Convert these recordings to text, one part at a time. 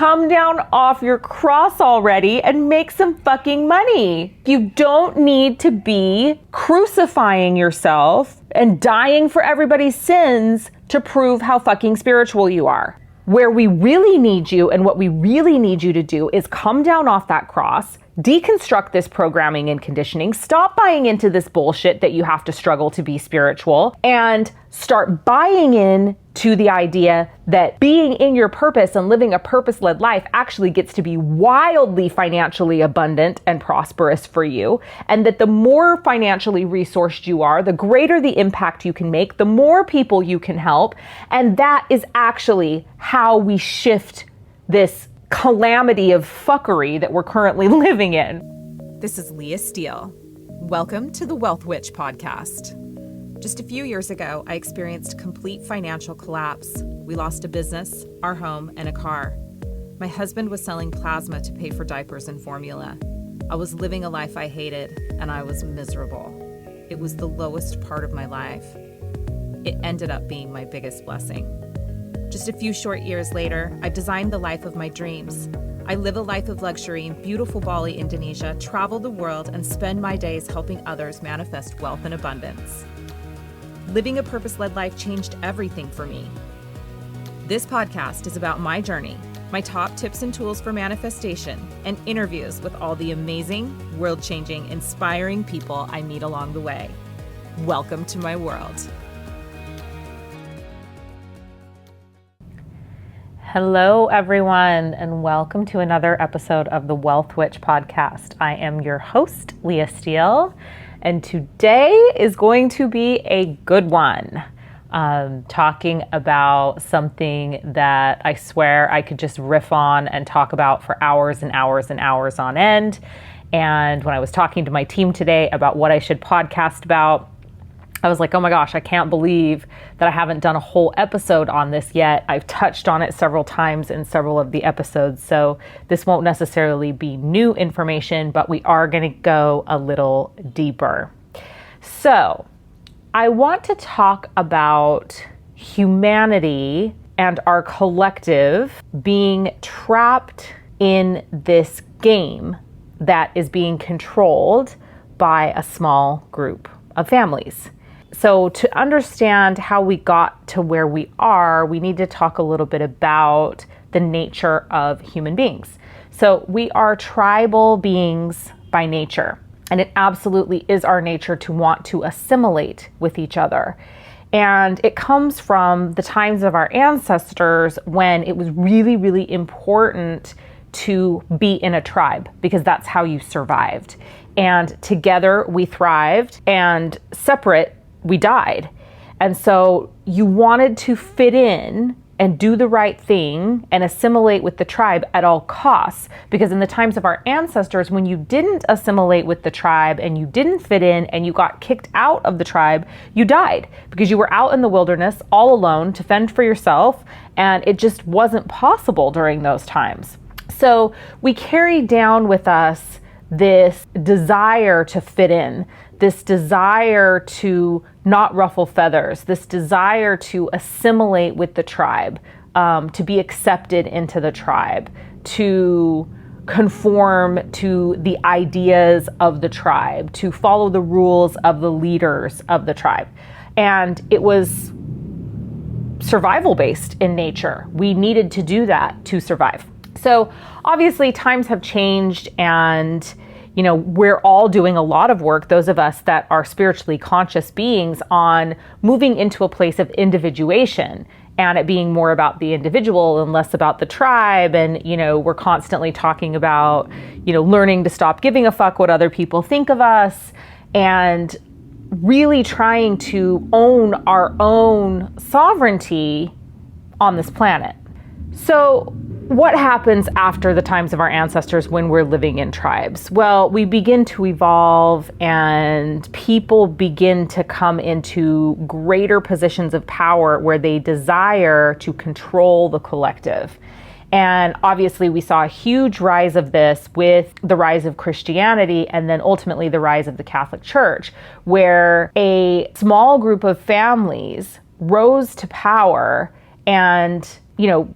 come down off your cross already and make some fucking money. You don't need to be crucifying yourself and dying for everybody's sins to prove how fucking spiritual you are. Where we really need you and what we really need you to do is come down off that cross, deconstruct this programming and conditioning, stop buying into this bullshit that you have to struggle to be spiritual, and start buying in to the idea that being in your purpose and living a purpose-led life actually gets to be wildly financially abundant and prosperous for you. And that the more financially resourced you are, the greater the impact you can make, the more people you can help. And that is actually how we shift this calamity of fuckery that we're currently living in. This is Leah Steele. Welcome to the Wealth Witch podcast. Just a few years ago, I experienced complete financial collapse. We lost a business, our home, and a car. My husband was selling plasma to pay for diapers and formula. I was living a life I hated, and I was miserable. It was the lowest part of my life. It ended up being my biggest blessing. Just a few short years later, I've designed the life of my dreams. I live a life of luxury in beautiful Bali, Indonesia, travel the world, and spend my days helping others manifest wealth and abundance. Living a purpose-led life changed everything for me. This podcast is about my journey, my top tips and tools for manifestation, and interviews with all the amazing, world-changing, inspiring people I meet along the way. Welcome to my world. Hello, everyone, and welcome to another episode of the Wealth Witch podcast. I am your host, Leah Steele, and today is going to be a good one. Talking about something that I swear I could just riff on and talk about for hours and hours and hours on end. And when I was talking to my team today about what I should podcast about, I was like, oh my gosh, I can't believe that I haven't done a whole episode on this yet. I've touched on it several times in several of the episodes, so this won't necessarily be new information, but we are going to go a little deeper. So I want to talk about humanity and our collective being trapped in this game that is being controlled by a small group of families. So to understand how we got to where we are, we need to talk a little bit about the nature of human beings. So we are tribal beings by nature, and it absolutely is our nature to want to assimilate with each other. And it comes from the times of our ancestors when it was really, really important to be in a tribe because that's how you survived. And together we thrived, and separate we died. And so you wanted to fit in and do the right thing and assimilate with the tribe at all costs. Because in the times of our ancestors, when you didn't assimilate with the tribe and you didn't fit in and you got kicked out of the tribe, you died because you were out in the wilderness all alone to fend for yourself. And it just wasn't possible during those times. So we carry down with us this desire to fit in, this desire to not ruffle feathers, this desire to assimilate with the tribe, to be accepted into the tribe, to conform to the ideas of the tribe, to follow the rules of the leaders of the tribe. And it was survival based in nature. We needed to do that to survive. So obviously times have changed, and we're all doing a lot of work, those of us that are spiritually conscious beings, on moving into a place of individuation and it being more about the individual and less about the tribe. And, we're constantly talking about, learning to stop giving a fuck what other people think of us and really trying to own our own sovereignty on this planet. So what happens after the times of our ancestors when we're living in tribes? Well, we begin to evolve and people begin to come into greater positions of power where they desire to control the collective. And obviously we saw a huge rise of this with the rise of Christianity and then ultimately the rise of the Catholic Church, where a small group of families rose to power and,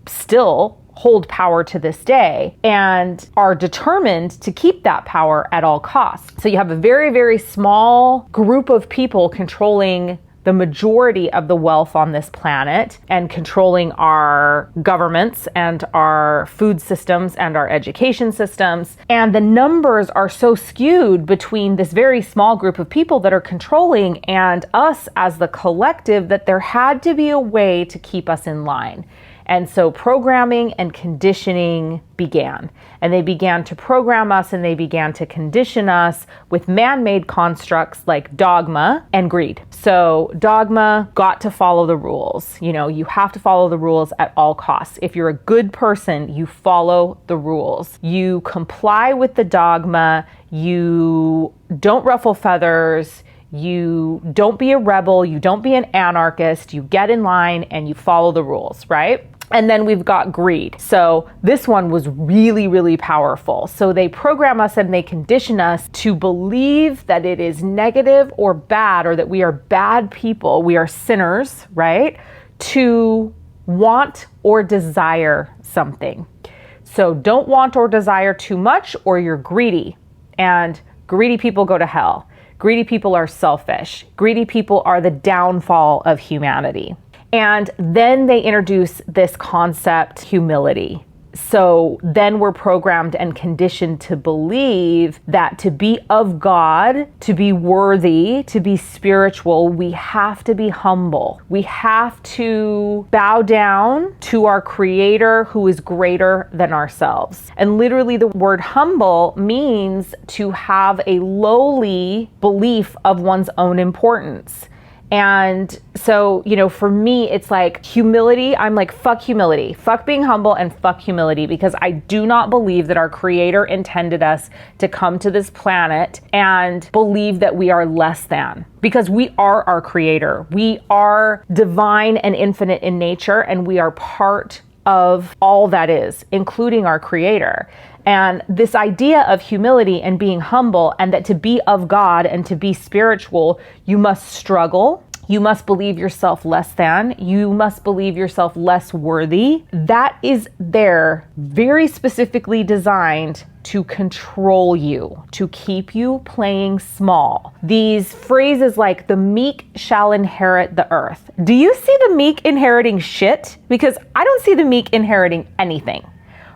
still hold power to this day and are determined to keep that power at all costs. So you have a very, very small group of people controlling the majority of the wealth on this planet and controlling our governments and our food systems and our education systems. And the numbers are so skewed between this very small group of people that are controlling and us as the collective that there had to be a way to keep us in line. And so programming and conditioning began. And they began to program us and they began to condition us with man-made constructs like dogma and greed. So dogma, got to follow the rules. You know, you have to follow the rules at all costs. If you're a good person, you follow the rules. You comply with the dogma. You don't ruffle feathers. You don't be a rebel. You don't be an anarchist. You get in line and you follow the rules, right? And then we've got greed. So this one was really, really powerful. So they program us and they condition us to believe that it is negative or bad, or that we are bad people. We are sinners, right? To want or desire something. So don't want or desire too much, or you're greedy. And greedy people go to hell. Greedy people are selfish. Greedy people are the downfall of humanity. And then they introduce this concept, humility. So then we're programmed and conditioned to believe that to be of God, to be worthy, to be spiritual, we have to be humble. We have to bow down to our Creator who is greater than ourselves. And literally the word humble means to have a lowly belief of one's own importance. And so, you know, for me, it's like humility. I'm like, fuck humility, fuck being humble, and fuck humility, because I do not believe that our Creator intended us to come to this planet and believe that we are less than, because we are our Creator. We are divine and infinite in nature, and we are part of all that is, including our Creator. And this idea of humility and being humble, and that to be of God and to be spiritual, you must struggle. You must believe yourself less than. You must believe yourself less worthy. That is there very specifically designed to control you, to keep you playing small. These phrases like the meek shall inherit the earth. Do you see the meek inheriting shit? Because I don't see the meek inheriting anything,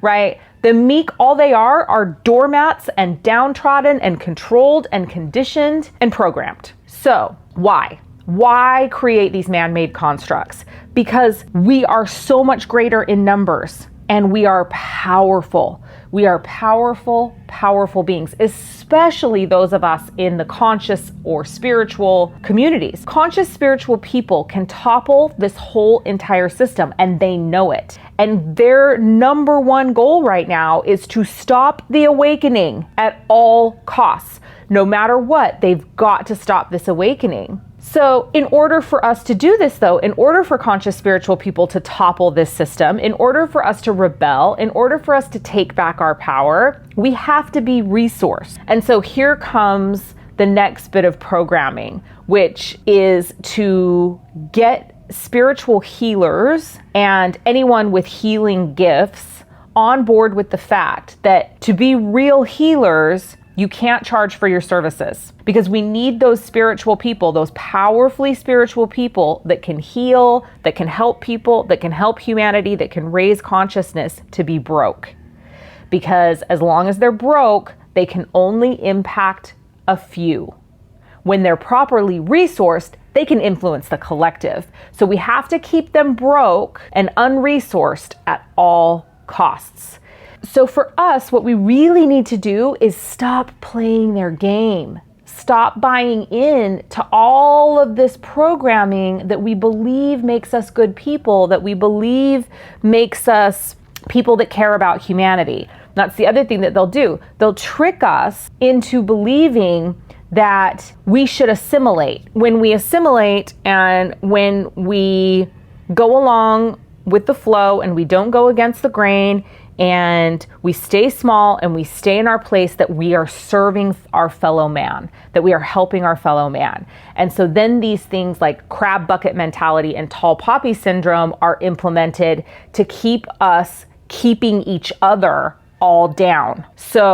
right? The meek, all they are doormats and downtrodden and controlled and conditioned and programmed. So why? Why create these man-made constructs? Because we are so much greater in numbers and we are powerful. We are powerful, powerful beings, especially those of us in the conscious or spiritual communities. Conscious spiritual people can topple this whole entire system, and they know it. And their number one goal right now is to stop the awakening at all costs. No matter what, they've got to stop this awakening. So in order for us to do this, though, in order for conscious spiritual people to topple this system, in order for us to rebel, in order for us to take back our power, we have to be resourced. And so here comes the next bit of programming, which is to get spiritual healers and anyone with healing gifts on board with the fact that to be real healers, you can't charge for your services, because we need those spiritual people, those powerfully spiritual people that can heal, that can help people, that can help humanity, that can raise consciousness, to be broke. Because as long as they're broke, they can only impact a few. When they're properly resourced, they can influence the collective. So we have to keep them broke and unresourced at all costs. So for us, what we really need to do is stop playing their game. Stop buying in to all of this programming that we believe makes us good people, that we believe makes us people that care about humanity. That's the other thing that they'll do. They'll trick us into believing that we should assimilate. When we assimilate and when we go along with the flow and we don't go against the grain, and we stay small and we stay in our place, that we are serving our fellow man, that we are helping our fellow man. And so then these things like crab bucket mentality and tall poppy syndrome are implemented to keep us keeping each other all down. So